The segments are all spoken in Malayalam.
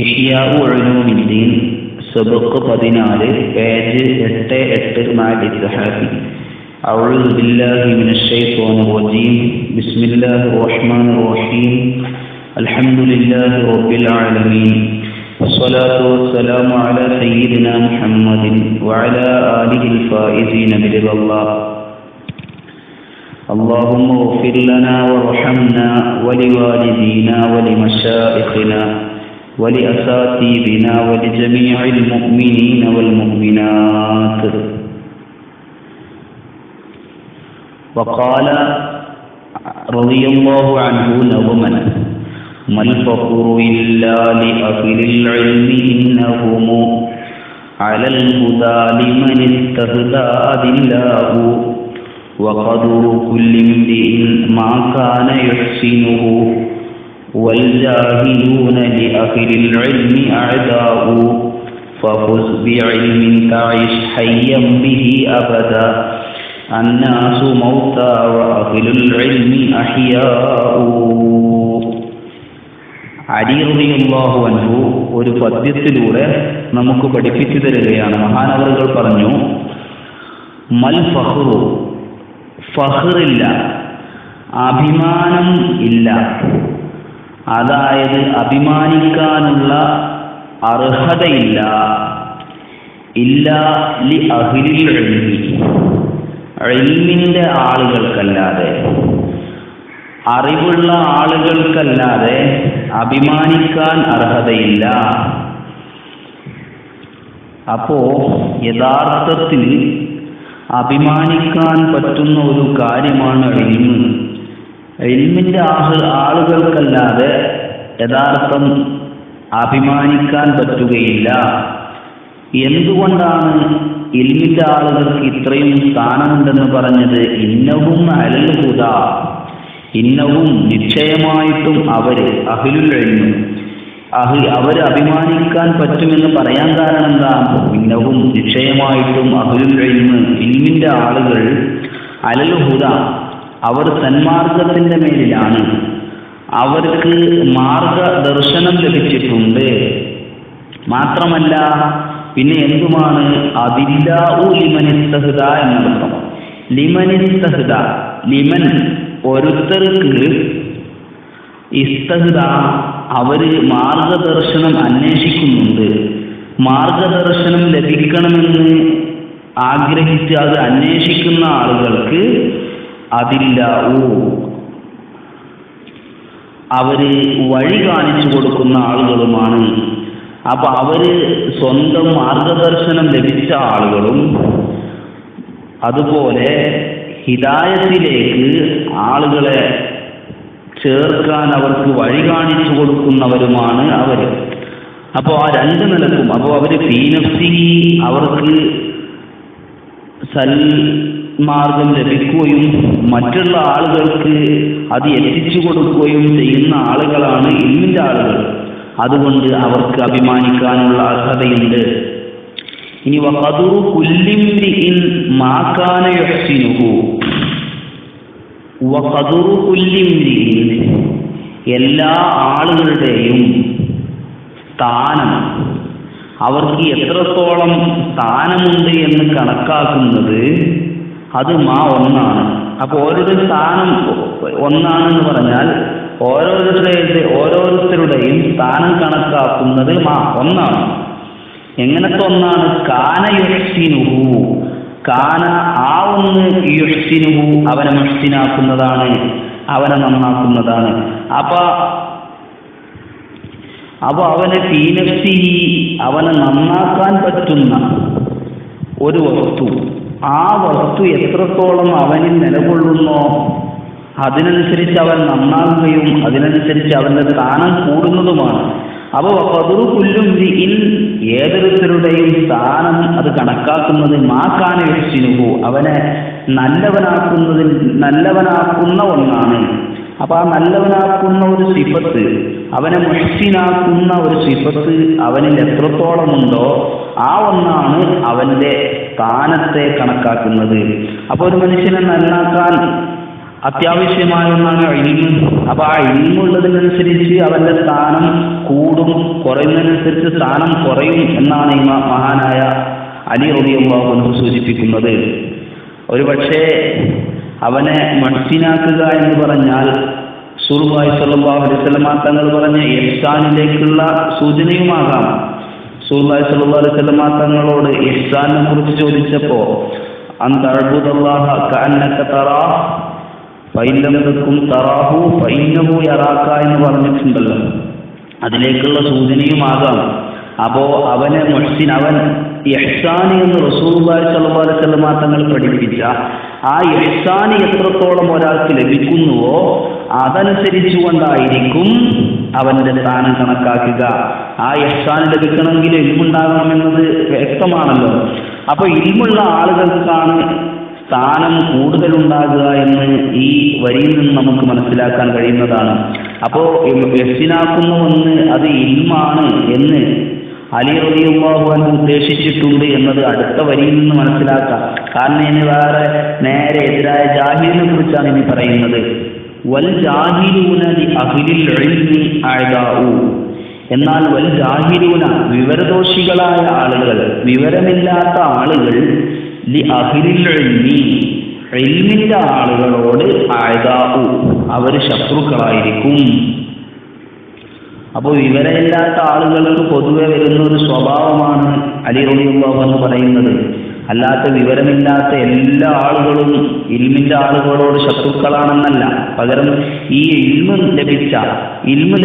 ഇഹ്യാ ഉലൂമുദ്ദീൻ സബഖ് 14 പേജ് 88 മാഅൽ ഇത്ഹാദി. അഊദു ബില്ലാഹി മിനശ് ശൈത്വാനിർ റജീം. ബിസ്മില്ലാഹിർ റഹ്മാനിർ റഹീം. അൽഹംദുലില്ലാഹി റബ്ബിൽ ആലമീൻ. വസ്സലാത്തു വസ്സലാമു അലാ സയ്യിദിനാ മുഹമ്മദിൻ വഅലാ ആലിഹിൽ ഫായിസീന ബിറിദല്ലാഹ്. اللهم اغفر لنا وارحمنا ولوالدينا ولمشائخنا ولأساتذتنا ولجميع المؤمنين والمؤمنات. وقال رضي الله عنه نظما: ما الفخر إلا لأهل العلم إنهم على الهدى لمن استهدى بالله وقدر كل امرئ ما كان يحسنه والجاهلون لأهل العلم أعداء ففز بعلم تعش حيا به أبدا الناس موتى وأهل العلم أحياء. അലി റളിയല്ലാഹു അൻഹു ഒരു പദ്യത്തിലൂടെ നമുക്ക് പഠിപ്പിച്ചു തരികയാണ്. മഹാനവറുകൾ പറഞ്ഞു: മൽ ഫഖ്റു, ഫഖ്റില്ല, അഭിമാനം ഇല്ല, അതായത് അഭിമാനിക്കാനുള്ള അർഹതയില്ല, ഇല്ലാ ലി അഹ്ലിൽ ഇൽമി, ഇൽമിന്റെ ആളുകൾക്കല്ലാതെ, അറിവുള്ള ആളുകൾക്കല്ലാതെ അഭിമാനിക്കാൻ അർഹതയില്ല. അപ്പോ യഥാർത്ഥത്തിൽ അഭിമാനിക്കാൻ പറ്റുന്ന ഒരു കാര്യമാണ് ഇൽമ്. ഇൽമിന്റെ ആളുകൾക്കല്ലാതെ യഥാർത്ഥം അഭിമാനിക്കാൻ പറ്റുകയില്ല. എന്തുകൊണ്ടാണ് ഇൽമിന്റെ ആളുകൾക്ക് ഇത്രയും സ്ഥാനമുണ്ടെന്ന് പറഞ്ഞത്? ഇന്നഹും അലൽ ഹുദാ, ഇന്നഹും നിശ്ചയമായിട്ടും അവര്, അഹ്ലുൽ ഇൽമ്, അവര് അഭിമാനിക്കാൻ പറ്റുമെന്ന് പറയാൻ കാരണം എന്താ? ഇന്നഹും നിശ്ചയമായിട്ടും അഹ്ലുൽ ഇൽമ്, ഇൽമിന്റെ ആളുകൾ, അലൽ ഹുദാ, അവർ സന്മാർഗത്തിന്റെ മേലിലാണ്, അവർക്ക് മാർഗദർശനം ലഭിച്ചിട്ടുണ്ട്. മാത്രമല്ല പിന്നെ എന്തുമാണ്? അതില്ലാഉ ലിമനിസ്തഹ്ദ എന്നർത്ഥം. ലിമനിസ്തഹ്ദ, ലിമൻ ഒരുത്തർക്ക്, ഇസ്തഹ്ദ അവര് മാർഗദർശനം അന്വേഷിക്കുന്നുണ്ട്. മാർഗദർശനം ലഭിക്കണമെന്ന് ആഗ്രഹിച്ച് അത് അന്വേഷിക്കുന്ന ആളുകൾക്ക് അതില്ലാഉ, അവര് വഴി കാണിച്ചു കൊടുക്കുന്ന ആളുകളുമാണ്. അപ്പൊ അവര് സ്വന്തം മാർഗദർശനം ലഭിച്ച ആളുകളും അതുപോലെ ഹിദായത്തിലേക്ക് ആളുകളെ ചേർക്കാൻ അവർക്ക് വഴി കാണിച്ചു കൊടുക്കുന്നവരുമാണ് അവര്. അപ്പോ ആ രണ്ട് നിലക്കും, അപ്പോൾ അവര് ഫീ നഫ്സിഹി, അവർക്ക് സൽമാർഗം ലഭിക്കുകയും മറ്റുള്ള ആളുകൾക്ക് അത് എത്തിച്ചു കൊടുക്കുകയും ചെയ്യുന്ന ആളുകളാണ് ഇൽമിന്റെ ആളുകൾ. അതുകൊണ്ട് അവർക്ക് അഭിമാനിക്കാനുള്ള അർഹതയുണ്ട്. ഇനി വഖദറു കുല്ലി ഇംരിഇൻ മാ കാന യുഹ്സിനുഹു, വഖദറു കുല്ലി ഇംരിഇൻ, എല്ലാ ആളുകളുടെയും സ്ഥാനം, അവർക്ക് എത്രത്തോളം സ്ഥാനമുണ്ട് എന്ന് കണക്കാക്കുന്നത് അത് മാ ഒന്നാണ്. അപ്പോൾ ഓരോരുടെ സ്ഥാനം ഒന്നാണെന്ന് പറഞ്ഞാൽ ഓരോരുത്തരുടെയും സ്ഥാനം കണക്കാക്കുന്നത് മാ ഒന്നാണ്. എങ്ങനത്തെ ഒന്നാണ്? കാന യുഹ്സിനുഹു, കാന ആ ഒന്ന്, യുഹ്സിനുഹു അവനെ മുഹ്സിനാക്കുന്നതാണ്, അവനെ നന്നാക്കുന്നതാണ്. അപ്പൊ അവനെ ഫീ നഫ്സിഹി, അവനെ നന്നാക്കാൻ പറ്റുന്ന ഒരു വസ്തു, ആ വസ്തു എത്രത്തോളം അവനിൽ നിലകൊള്ളുന്നോ അതിനനുസരിച്ച് അവൻ നന്നാകുകയും അതിനനുസരിച്ച് അവന്റെ സ്ഥാനം കൂടുന്നതുമാണ്. അപ്പൊ വഖദറു കുല്ലി ഇംരിഇൻ, ഏതൊരുത്തരുടെയും സ്ഥാനം അത് കണക്കാക്കുന്നത് മാ കാന യുഹ്സിനുഹു, അവനെ നല്ലവനാക്കുന്ന ഒന്നാണ്. അപ്പൊ ആ നല്ലവനാക്കുന്ന ഒരു സിഫത്ത്, അവനെ മുഹ്സിനാക്കുന്ന ഒരു സിഫത്ത് അവനിൽ എത്രത്തോളം ഉണ്ടോ ആ ഒന്നാണ് അവന്റെ സ്ഥാനത്തെ കണക്കാക്കുന്നത്. അപ്പൊ ഒരു മനുഷ്യനെ നന്നാക്കാൻ അത്യാവശ്യമായ ഒന്നാണ് ഇൽമ്. അപ്പൊ ആ ഇൽമുള്ളതിനനുസരിച്ച് അവന്റെ സ്ഥാനം കൂടും, കുറയുന്നതിനനുസരിച്ച് സ്ഥാനം കുറയും എന്നാണ് ഈ മഹാനായ അലി റളിയല്ലാഹു അൻഹു സൂചിപ്പിക്കുന്നത്. ഒരുപക്ഷെ അവനെ മുഹ്സിനാക്കുക എന്ന് പറഞ്ഞാൽ റസൂലുള്ളാഹി സ്വല്ലല്ലാഹു അലൈഹി വസല്ലം തങ്ങൾ പറഞ്ഞ ഇഹ്സാനിലേക്കുള്ള സൂചനയുമാകാം. റസൂലുള്ളാഹി സ്വല്ലല്ലാഹു അലൈഹി വസല്ലം തങ്ങളോട് ഇഹ്സാനിനെ കുറിച്ച് ചോദിച്ചപ്പോ അൻ തഅബ്ദുല്ലാഹ കഅന്നക തറാഹു ഫഇൻ ലം തകുൻ തറാഹു ഫഇന്നഹു യറാക എന്ന് പറഞ്ഞിട്ടുണ്ടല്ലോ, അതിലേക്കുള്ള സൂചനയുമാകാം. അപ്പോ അവനെ മുഹ്സിൻ, അവൻ ഇഹ്സാൻ എന്ന് റസൂലുള്ളാഹി സ്വല്ലല്ലാഹു അലൈഹി വസല്ലം തങ്ങൾ പഠിപ്പിച്ച ആ ഇഹ്സാൻ എത്രത്തോളം ഒരാൾക്ക് ലഭിക്കുന്നുവോ അതനുസരിച്ചുകൊണ്ടായിരിക്കും അവന്റെ സ്ഥാനം കണക്കാക്കുക. ആ ഇഹ്സാൻ ലഭിക്കണമെങ്കിൽ ഇൽമുണ്ടാകണമെന്നത് വ്യക്തമാണല്ലോ. അപ്പൊ ഇൽമുള്ള ആളുകൾക്കാണ് സ്ഥാനം കൂടുതലുണ്ടാകുക എന്ന് ഈ വരിയിൽ നിന്ന് നമുക്ക് മനസ്സിലാക്കാൻ കഴിയുന്നതാണ്. അപ്പോ ഇഹ്സാനാക്കുന്ന ഒന്ന് അത് ഇൽമാണ് എന്ന് അലി റളിയല്ലാഹു അൻഹു ഉദ്ദേശിച്ചിട്ടുണ്ട് എന്നത് അടുത്ത വരിയിൽ നിന്ന് മനസ്സിലാക്കാം. കാരണം ഇനി വേറെ നേരെ എതിരായ ജാഹിലിനെ കുറിച്ചാണ് ഇനി പറയുന്നത്. വൽ ജാഹിലൂന ലി അഹ്ലിൽ ഇൽമി അഅദാഉ, എന്നാൽ വൽ ജാഹിലൂന വിവരദോഷികളായ ആളുകൾ, വിവരമില്ലാത്ത ആളുകൾ, ലി അഹ്ലിൽ ഇൽമി ഇൽമിന്റെ ആളുകളോട് അഅദാഉ അവർ ശത്രുക്കളായിരിക്കും. അപ്പോൾ വിവരമില്ലാത്ത ആളുകൾക്ക് പൊതുവെ വരുന്ന ഒരു സ്വഭാവമാണ് അലി റളിയല്ലാഹു അൻഹു പറയുന്നത്. അല്ലാത്ത വിവരമില്ലാത്ത എല്ലാ ആളുകളും ഇൽമിന്റെ ആളുകളോട് ശത്രുക്കളാണെന്നല്ല. പകരം ഈ ഇൽമ്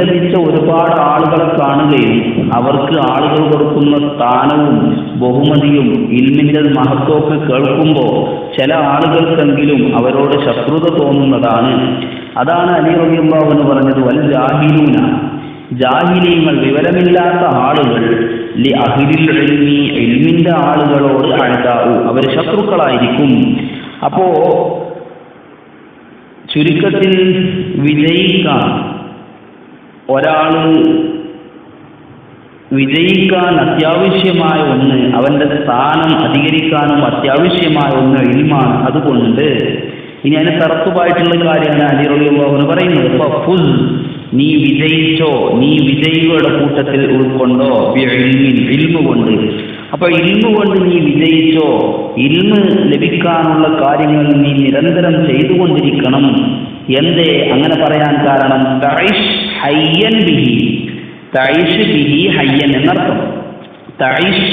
ലഭിച്ച ഒരുപാട് ആളുകളെ കാണുകയും അവർക്ക് ആളുകൾ കൊടുക്കുന്ന സ്ഥാനവും ബഹുമതിയും ഇൽമിന്റെ മഹത്വമൊക്കെ കേൾക്കുമ്പോൾ ചില ആളുകൾക്കെങ്കിലും അവരോട് ശത്രുത തോന്നുന്നതാണ്. അതാണ് അലി റളിയല്ലാഹു അൻഹു പറഞ്ഞത് വൽ ജാഹിലൂന, ജാഹിലീങ്ങൾ വിവരമില്ലാത്ത ആളുകൾ, ലി അഹ്ലിൽ ഇൽമി ഇൽമിന്റെ ആളുകളോട് അഅദാഉ അവർ ശത്രുക്കളായിരിക്കും. അപ്പോ ചുരുക്കത്തിൽ വിജയിക്കാൻ അത്യാവശ്യമായ ഒന്ന്, അവന്റെ സ്ഥാനം അധികരിക്കാനും അത്യാവശ്യമായ ഒന്ന് ഇൽമാണ്. അതുകൊണ്ട് ഇനി അതിന് തറത്തുമായിട്ടുള്ള കാര്യമാണ് അലി റളിയല്ലാഹു അൻഹു പറയുന്നത്. ഫഫുൽ, നീ വിജയിച്ചോ, നീ വിജയികളുടെ കൂട്ടത്തിൽ ഉൾക്കൊണ്ടോ, ഇൽമു കൊണ്ട്. അപ്പൊ ഇൽമു കൊണ്ട് നീ വിജയിച്ചോ, ഇൽമു ലഭിക്കാനുള്ള കാര്യങ്ങൾ നീ നിരന്തരം ചെയ്തുകൊണ്ടിരിക്കണം. എന്തേ അങ്ങനെ പറയാൻ കാരണം? തഈഷ് ഹയ്യൻ ബിഹി, തഈഷ് ബിഹി ഹയ്യൻ എന്നർത്ഥം. തഈഷ്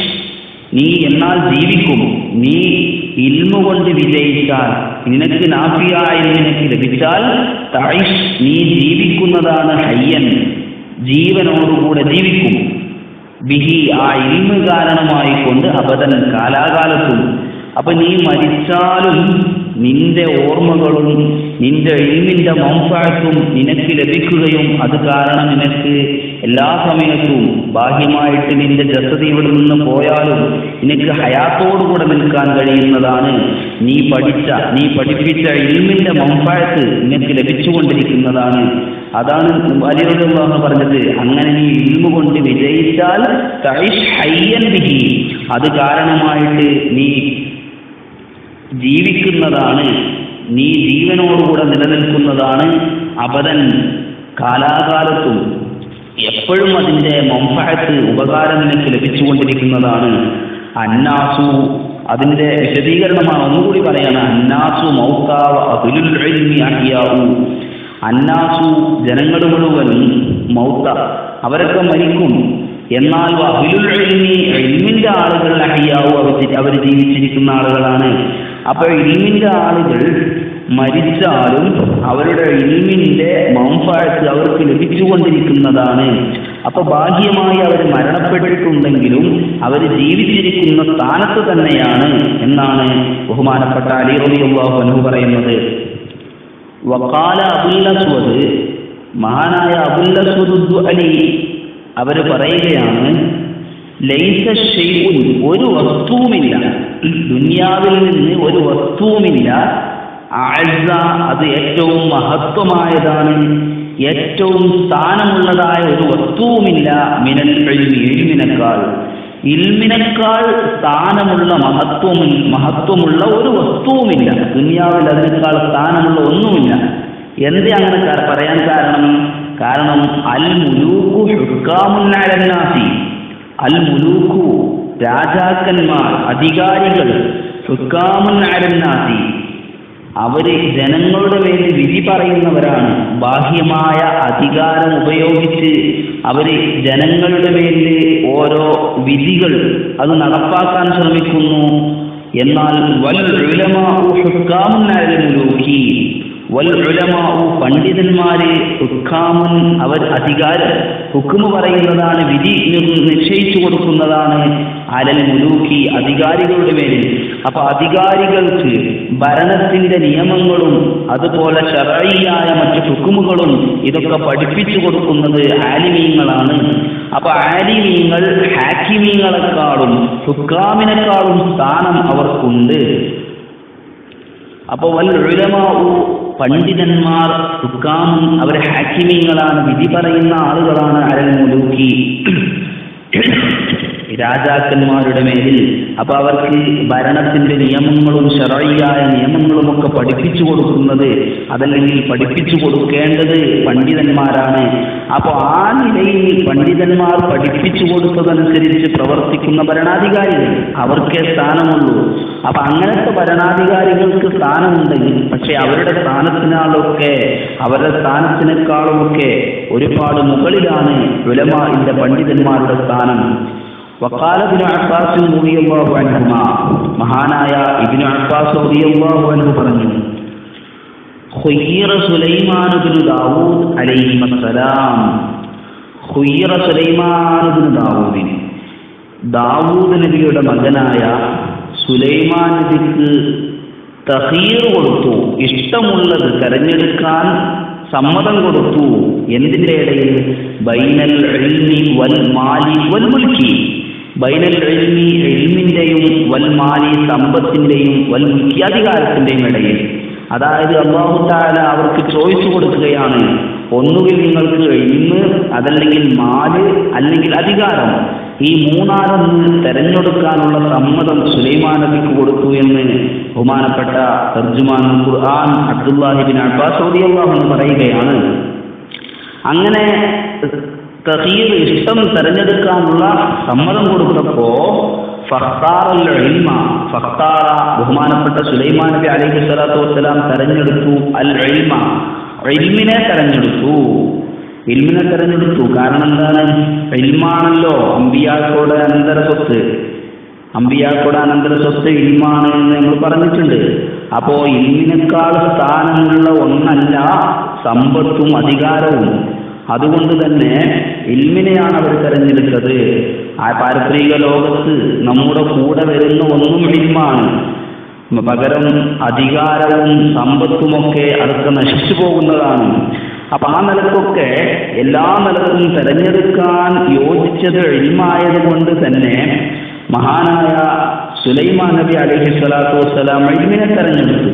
നീ എന്നാൽ ജീവിക്കും, നീ ഇൽമു കൊണ്ട് വിജയിച്ചാൽ, നിനക്ക് നാഫിയായ നിനക്ക് ലഭിച്ചാൽ തഈഷ് നീ ജീവിക്കുന്നതാണ്, ഹയ്യൻ ജീവനോടുകൂടെ ജീവിക്കും, ബിഹി ആ ഇൽമു കാരണമായി കൊണ്ട് അബദൻ കാലാകാലത്തും. അപ്പൊ നീ മരിച്ചാലും നിന്റെ ഓർമ്മകളും നിന്റെ ഇൽമിന്റെ മൻഫഅത്തും നിനക്ക് ലഭിക്കുകയും അത് കാരണം നിനക്ക് എല്ലാ സമയത്തും ബാഹ്യമായിട്ട് നിന്റെ ജസദ് ഇവിടെ നിന്ന് പോയാലും നിനക്ക് ഹയാത്തോടുകൂടെ നിൽക്കാൻ കഴിയുന്നതാണ്. നീ പഠിപ്പിച്ച ഇൽമിന്റെ മൻഫഅത്ത് നിനക്ക് ലഭിച്ചുകൊണ്ടിരിക്കുന്നതാണ്. അതാണ് അലി റളിയല്ലാഹു അൻഹു പറഞ്ഞത്. അങ്ങനെ നീ ഇൽമു കൊണ്ട് വിജയിച്ചാൽ തഈഷ് ഹയ്യൻ ബിഹി, അത് കാരണമായിട്ട് നീ ജീവിക്കുന്നതാണ്, നീ ജീവനോടുകൂടെ നിലനിൽക്കുന്നതാണ്, അബദൻ കാലാകാലത്തും എപ്പോഴും അതിന്റെ മൻഫഅത്ത് ഉപകാരം നിനക്ക് ലഭിച്ചുകൊണ്ടിരിക്കുന്നതാണ്. അന്നാസു അതിന്റെ വിശദീകരണമാണ്, ഒന്നുകൂടി പറയാണ്. അന്നാസു മൗതാവ അഹ്ലുൽ ഇൽമി അഹ്യാഉ, അന്നാസു ജനങ്ങൾ മുഴുവനും മൗത അവരൊക്കെ മരിക്കും, എന്നാൽ അഹ്ലുൽ ഇൽമി ഇൽമിന്റെ ആളുകൾ അഹ്യാഉ അവർ ജീവിച്ചിരിക്കുന്ന ആളുകളാണ്. അപ്പൊ ഇൽമിന്റെ ആളുകൾ മരിച്ചാലും അവരുടെ ഇൽമിന്റെ മൻഫഅത്ത് അവർക്ക് ലഭിച്ചുകൊണ്ടിരിക്കുന്നതാണ്. അപ്പൊ ബാഹ്യമായി അവർ മരണപ്പെട്ടിട്ടുണ്ടെങ്കിലും അവർ ജീവിച്ചിരിക്കുന്ന സ്ഥാനത്ത് തന്നെയാണ് എന്നാണ് ബഹുമാനപ്പെട്ട അലി റളിയല്ലാഹു അൻഹു പറയുന്നത്. വഖാല അബുൽ അസ്വദ്, മഹാനായ അബുൽ അസ്വദ് ദുഅലി അവർ പറയുകയാണ്, ലൈസ ശൈഉൻ ഒരു വസ്തുവുമില്ല, ദുനിയാവിൽ നിന്ന് ഒരു വസ്തുവുമില്ല, അഅ്സ അത് ഏറ്റവും മഹത്വമായതാണ്, ഏറ്റവും സ്ഥാനമുള്ളതായ ഒരു വസ്തുവുമില്ല, മിനൽ ഇൽമി ഇൽമിനേക്കാൾ. ഇൽമിനേക്കാൾ സ്ഥാനമുള്ള മഹത്വമുള്ള ഒരു വസ്തുവുമില്ല. ദുനിയാവിൽ അതിനേക്കാൾ സ്ഥാനമുള്ള ഒന്നുമില്ല. എന്തേ അങ്ങനെ പറയാൻ കാരണം അൽ മുലൂഖു ഹുക്കാമുൻ അലന്നാസി, അൽ മുലൂഖു രാജാക്കന്മാർ, അധികാരികൾ, ഹുക്കാമുൻ അലന്നാസി അവര് ജനങ്ങളുടെ മേൽ വിധി പറയുന്നവരാണ്. ബാഹ്യമായ അധികാരം ഉപയോഗിച്ച് അവര് ജനങ്ങളുടെ മേൽ ഓരോ വിധികൾ അത് നടപ്പാക്കാൻ ശ്രമിക്കുന്നു. എന്നാൽ വൽ ഉലമാഉ ഹുക്കാമുൻ അലൽ മുലൂഖി, വൽ ഉലമാഉ പണ്ഡിതന്മാര്, ഹുക്കാമുൻ അവർ അധികാരം ഹുക്മ് പറയുന്നതാണ്, വിധി നിശ്ചയിച്ചു കൊടുക്കുന്നതാണ്, അലൽ മുലൂഖി അധികാരികളുടെ മേലിൽ. അപ്പൊ അധികാരികൾക്ക് ഭരണത്തിന്റെ നിയമങ്ങളും അതുപോലെ ശർഈയായ മറ്റു ഹുക്മുകളും ഇതൊക്കെ പഠിപ്പിച്ചു കൊടുക്കുന്നത് ആലിമീങ്ങളാണ്. അപ്പൊ ആലിമീങ്ങൾ ഹാക്കിമീങ്ങളെക്കാളും ഹുക്കാമിനെക്കാളും സ്ഥാനം അവർക്കുണ്ട്. അപ്പൊ വൽ ഉലമാഉ പണ്ഡിതന്മാർ, ഹുക്കാമുൻ അവർ ഹാക്കിമീങ്ങളാണ്, വിധി പറയുന്ന ആളുകളാണ്, അലൽ മുലൂഖി രാജാക്കന്മാരുടെ മേലിൽ. അപ്പൊ അവർക്ക് ഭരണത്തിന്റെ നിയമങ്ങളും ശർഈയായ നിയമങ്ങളും ഒക്കെ പഠിപ്പിച്ചു കൊടുക്കുന്നത്, അതല്ലെങ്കിൽ പഠിപ്പിച്ചു കൊടുക്കേണ്ടത് പണ്ഡിതന്മാരാണ്. അപ്പൊ ആ നിലയിൽ പണ്ഡിതന്മാർ പഠിപ്പിച്ചു കൊടുത്തതനുസരിച്ച് പ്രവർത്തിക്കുന്ന ഭരണാധികാരികൾ അവർക്കേ സ്ഥാനമുള്ളൂ. അപ്പൊ അങ്ങനത്തെ ഭരണാധികാരികൾക്ക് സ്ഥാനമുണ്ടെങ്കിൽ പക്ഷെ അവരുടെ സ്ഥാനത്തിനേക്കാളുമൊക്കെ ഒരുപാട് മുകളിലാണ് ഉലമാഇന്റെ പണ്ഡിതന്മാരുടെ സ്ഥാനം. വഖാല ഇബ്നു അബ്ബാസ് റളിയല്ലാഹു അൻഹുമാ, മഹാനായ ഇബ്നു അബ്ബാസ് റളിയല്ലാഹു അൻഹു പറഞ്ഞു, ഖുയ്യിറ സുലൈമാൻ ഇബ്നു ദാവൂദ് അലൈഹിസ്സലാം, ഖുയ്യിറ സുലൈമാൻ ഇബ്നു ദാവൂദിന്, ദാവൂദ് നബിയുടെ മകനായ സുലൈമാൻ നബിക്ക് തഖീർ കൊടുത്തു, ഇഷ്ടമുള്ളത് തെരഞ്ഞെടുക്കാൻ സമ്മതം കൊടുത്തു. എന്തിന്റെ ഇടയിൽ? ബൈനൽ ഇൽമി വൽ മാലി വൽ മുൽക്കി, ബൈനൽ ഇൽമി ഇൽമിന്റെയും വൽ മാലി സമ്പത്തിന്റെയും വൽ മുൽക്കി അധികാരത്തിന്റെയും ഇടയിൽ. അതായത് അല്ലാഹു തആല അവർക്ക് ചോയ്സ് കൊടുക്കുകയാണ്, ഒന്നുകിൽ നിങ്ങൾക്ക് ഇൽമ്, അതല്ലെങ്കിൽ മാല്, അല്ലെങ്കിൽ അധികാരം, ഈ മൂന്നാലൊന്ന് തെരഞ്ഞെടുക്കാനുള്ള സമ്മതം സുലൈമാൻ നബിക്ക് കൊടുത്തു എന്ന് ബഹുമാനപ്പെട്ട തർജുമാനുൽ ഖുർആൻ അബ്ദുല്ലാഹി ഇബ്നു അബ്ബാസ് റളിയല്ലാഹു അൻഹു പറയുകയാണ്. അങ്ങനെ തഖീർ ഇഷ്ടം തെരഞ്ഞെടുക്കാനുള്ള സമ്മതം കൊടുത്തപ്പോ ബഹുമാനപ്പെട്ട സുലൈമാൻ നബി അലൈഹി സ്വലാത്തു വസ്സലാം തെരഞ്ഞെടുത്തു അൽ ഇൽമ, ഇൽമിനെ തെരഞ്ഞെടുത്തു. കാരണം എന്താണ്? ഇൽമാണല്ലോ അമ്പിയാക്കളുടെ അനന്തര സ്വത്ത് ഇൽമാണ് എന്ന് നമ്മൾ പറഞ്ഞിട്ടുണ്ട്. അപ്പോ ഇൽമിനേക്കാൾ സ്ഥാനമുള്ള ഒന്നല്ല സമ്പത്തും അധികാരവും. അതുകൊണ്ട് തന്നെ ഇൽമിനെയാണ് അവർ തെരഞ്ഞെടുത്തത്. ആ പാരത്രിക ലോകത്ത് നമ്മുടെ കൂടെ വരുന്ന ഒന്നും ഇൽമാണ്. പകരം അധികാരവും സമ്പത്തുമൊക്കെ അതൊക്കെ നശിച്ചു പോകുന്നതാണ്. അപ്പൊ ആ നിലക്കൊക്കെ എല്ലാ നിലക്കും തെരഞ്ഞെടുക്കാൻ യോജിച്ചത് ഇൽമായത് കൊണ്ട് തന്നെ മഹാനായ സുലൈമാൻ നബി അലൈഹി സ്വലാത്തു വസ്സലാം ഇൽമിനെ തെരഞ്ഞെടുത്തു.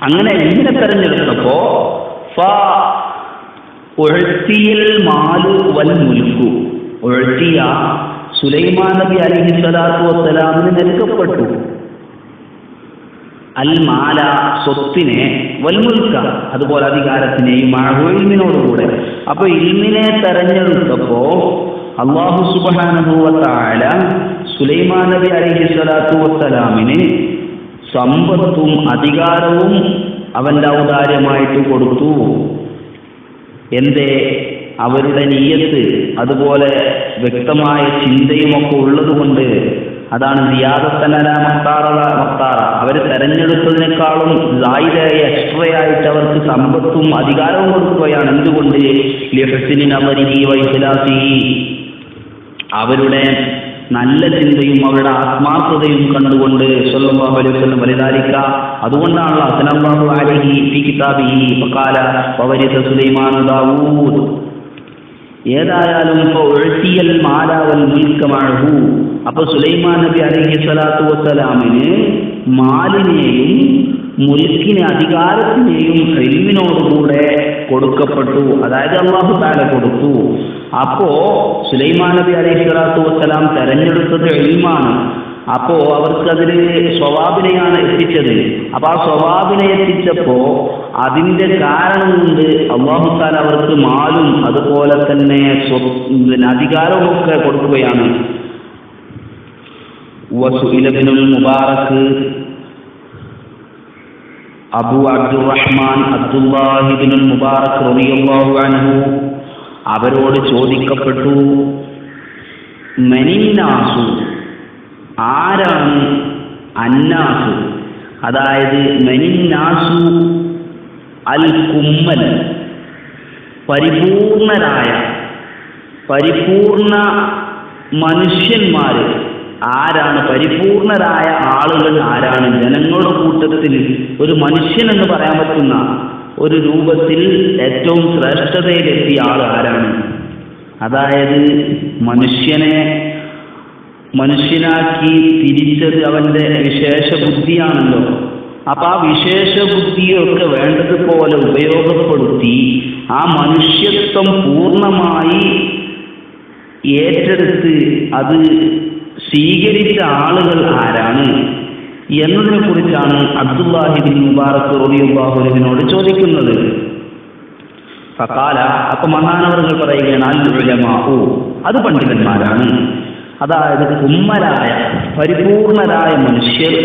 അങ്ങനെ ഇൽമിനെ തെരഞ്ഞെടുത്തപ്പോ സുലൈമാൻ നബി അലൈഹി സ്വലാത്തു വസ്സലാമിന് നൽകപ്പെട്ടു അൽ മാല സ്വത്തിനെ, വൽ മുൽക്ക അതുപോലെ അധികാരത്തിനെയും ഇൽമിനോടുകൂടെ. അപ്പൊ ഇൽമിനെ തെരഞ്ഞെടുത്തപ്പോ അല്ലാഹു സുബ്ഹാനഹു വ തആല സുലൈമാൻ നബി അലൈഹി സ്വലാത്തു വസ്സലാമിന് സമ്പത്തും അധികാരവും അവന്റെ ഔദാര്യമായിട്ട് കൊടുത്തു. എന്തേ? അവരുടെ നിയ്യത്ത് അതുപോലെ വ്യക്തമായ ചിന്തയുമൊക്കെ ഉള്ളതുകൊണ്ട്. അതാണ് മഖ്താറ, അവർ തെരഞ്ഞെടുത്തതിനേക്കാളും എക്സ്ട്രയായിട്ട് അവർക്ക് സമ്പത്തും അധികാരവും കൊടുക്കുകയാണ്. എന്തുകൊണ്ട്? അവരുടെ നല്ല ചിന്തയും അവരുടെ ആത്മാർത്ഥതയും കണ്ടുകൊണ്ട് സ്വല്ലല്ലാഹു അലൈഹി വസല്ലം വലിദാലിക, അതുകൊണ്ടാണല്ലോ അസ്നല്ലാഹു അലൈഹി ഫീ കിതാബിഹി ഫഖാല വവരിസ സുലൈമാൻ ദാവൂദ്. ഏതായാലും അപ്പൊ സുലൈമാൻ നബി അലൈഹി സ്വലാത്തു വസ്സലാമിന് മാലിനെയും മുൽക്കിന് അധികാരത്തിനെയും ഇൽമിനോടുകൂടെ കൊടുക്കപ്പെട്ടു. അതായത് അല്ലാഹു തആല കൊടുത്തു. അപ്പോ സുലൈമാൻ നബി അലൈഹി സ്വലാത്തു വസ്സലാം തെരഞ്ഞെടുത്തത് ഇൽമാണ്. അപ്പോ അവർക്ക് അതിന് സ്വവാബിനെയാണ് എത്തിച്ചത്. അപ്പൊ ആ സ്വവാബിനെ എത്തിച്ചപ്പോ അതിന്റെ കാരണം കൊണ്ട് അല്ലാഹു തആല അവർക്ക് മാലും അതുപോലെ തന്നെ അധികാരവും ഒക്കെ കൊടുക്കുകയാണ്. വസുഇല ഇബ്നുൽ മുബാറക് അബൂ അബ്ദുറഹ്മാൻ അബ്ദുല്ലാഹി ഇബ്നുൽ മുബാറക് റളിയല്ലാഹു അൻഹു അവരോട് ചോദിക്കപ്പെട്ടു, മനിന്നാസു, ആരാണ് അന്നാസു? അതായത് മനിന്നാസു അൽ കുമ്മൽ, പരിപൂർണ മനുഷ്യന്മാര് ആരാണ്? പരിപൂർണരായ ആളുകൾ ആരാണ്? ജനങ്ങളുടെ കൂട്ടത്തിൽ ഒരു മനുഷ്യൻ എന്ന് പറയാൻ പറ്റുന്ന ഒരു രൂപത്തിൽ ഏറ്റവും ശ്രേഷ്ഠതയിലെത്തിയ ആൾ ആരാണ്? അതായത് മനുഷ്യനാക്കി തിരിച്ചത് അവന്റെ വിശേഷ ബുദ്ധിയാണല്ലോ. അപ്പൊ ആ വിശേഷ ബുദ്ധിയൊക്കെ വേണ്ടതുപോലെ ഉപയോഗപ്പെടുത്തി ആ മനുഷ്യത്വം പൂർണ്ണമായി ഏറ്റെടുത്ത് അത് സ്വീകരിച്ച ആളുകൾ ആരാണ് എന്നതിനെ കുറിച്ചാണ് അബ്ദുല്ലാഹി ഇബ്നു മുബാറക് റളിയല്ലാഹു അൻഹുവിനോട് ചോദിക്കുന്നത്. ഫഖാല, അപ്പൊ മഹാനവറുകൾ പറയുകയാണ്, അൽ ഉലമാഉ, അത് പണ്ഡിതന്മാരാണ്. അതായത് കുമ്മലായ പരിപൂർണരായ മനുഷ്യർ,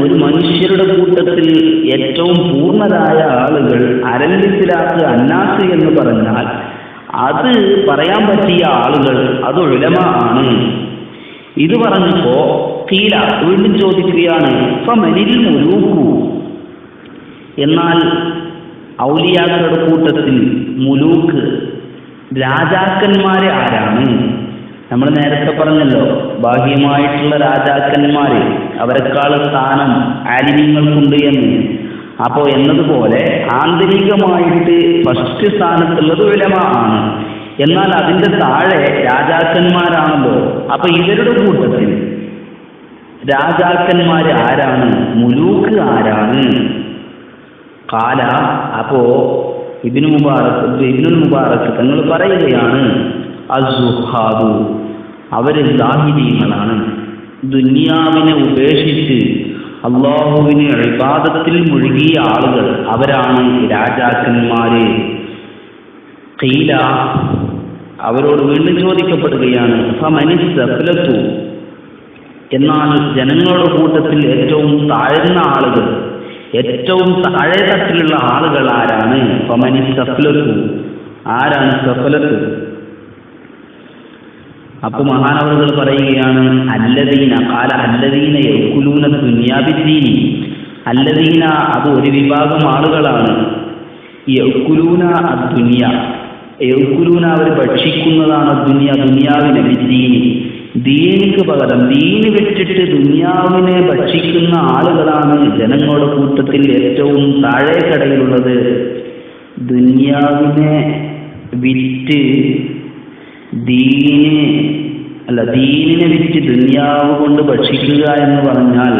ഒരു മനുഷ്യരുടെ കൂട്ടത്തിൽ ഏറ്റവും പൂർണ്ണരായ ആളുകൾ അരലിസിലാക്ക് അന്നാസ് എന്ന് പറഞ്ഞാൽ അത് പറയാൻ പറ്റിയ ആളുകൾ അത് ഉലമാ ആണ്. ഇത് പറഞ്ഞപ്പോ ഖീല, വീണ്ടും ചോദിക്കുകയാണ്, ഫമനിൽ മുലൂക്കു, എന്നാൽ ഔലിയാക്കളുടെ കൂട്ടത്തിൽ മുലൂക്ക് രാജാക്കന്മാരെ ആരാണ്? നമ്മൾ നേരത്തെ പറഞ്ഞല്ലോ, ബാഹ്യമായിട്ടുള്ള രാജാക്കന്മാര് അവരെക്കാൾ സ്ഥാനം ആലിമീങ്ങൾക്കുണ്ട് എന്ന്. അപ്പോ എന്നതുപോലെ ആന്തരികമായിട്ട് ഫസ്റ്റ് സ്ഥാനത്തുള്ളത് ഉലമാ ആണ്. എന്നാൽ അതിന്റെ താഴെ രാജാക്കന്മാരാണല്ലോ. അപ്പൊ ഇവരുടെ കൂട്ടത്തിൽ രാജാക്കന്മാര് ആരാണ്? മുലൂക്ക് ആരാണ്? കാല, അപ്പോ ഇബ്നുൽ മുബാറക് തങ്ങൾ പറയുകയാണ്, അസ്സുഹാദു, അവര് സാഹിദീങ്ങളാണ്. ദുനിയാവിനെ ഉപേക്ഷിച്ച് അല്ലാഹുവിനെ ഇബാദത്തിൽ മുഴുകിയ ആളുകൾ അവരാണ് രാജാക്കന്മാര്. ഖീല, അവരോട് വീണ്ടും ചോദിക്കപ്പെടുകയാണ്, ഫമനിസ്സഫലത്തു, എന്നാൽ ജനങ്ങളുടെ കൂട്ടത്തിൽ ഏറ്റവും താഴ്ന്ന ആളുകൾ, ഏറ്റവും താഴെ തട്ടിലുള്ള ആളുകൾ ആരാണ്? ഫമനിസ്സഫലത്തു, ആരാണ് സഫലത്ത്? അപ്പൊ മഹാനവറുകൾ പറയുകയാണ്, അല്ലദീന ഖാല അല്ലദീന യഅ്കുലൂന ദുനിയാ ബിദ്ദീനി, അല്ലദീന അത് ഒരു വിഭാഗം ആളുകളാണ്. യഅ്കുലൂന അദ്ദുനിയ, യഅ്കുലൂന അവർ ഭക്ഷിക്കുന്നതാണ് ദുനിയാവിനെ ബിദ്ദീനി, ദീനിക്ക് പകരം ദീന് വെച്ചിട്ട് ദുനിയാവിനെ ഭക്ഷിക്കുന്ന ആളുകളാണ് ജനങ്ങളുടെ കൂട്ടത്തിൽ ഏറ്റവും താഴേക്കടയിലുള്ളത്. ദുനിയാവിനെ വിറ്റ് ദീനിനെ വിറ്റ് ദുനിയാവ് കൊണ്ട് ഭക്ഷിക്കുക എന്ന് പറഞ്ഞാൽ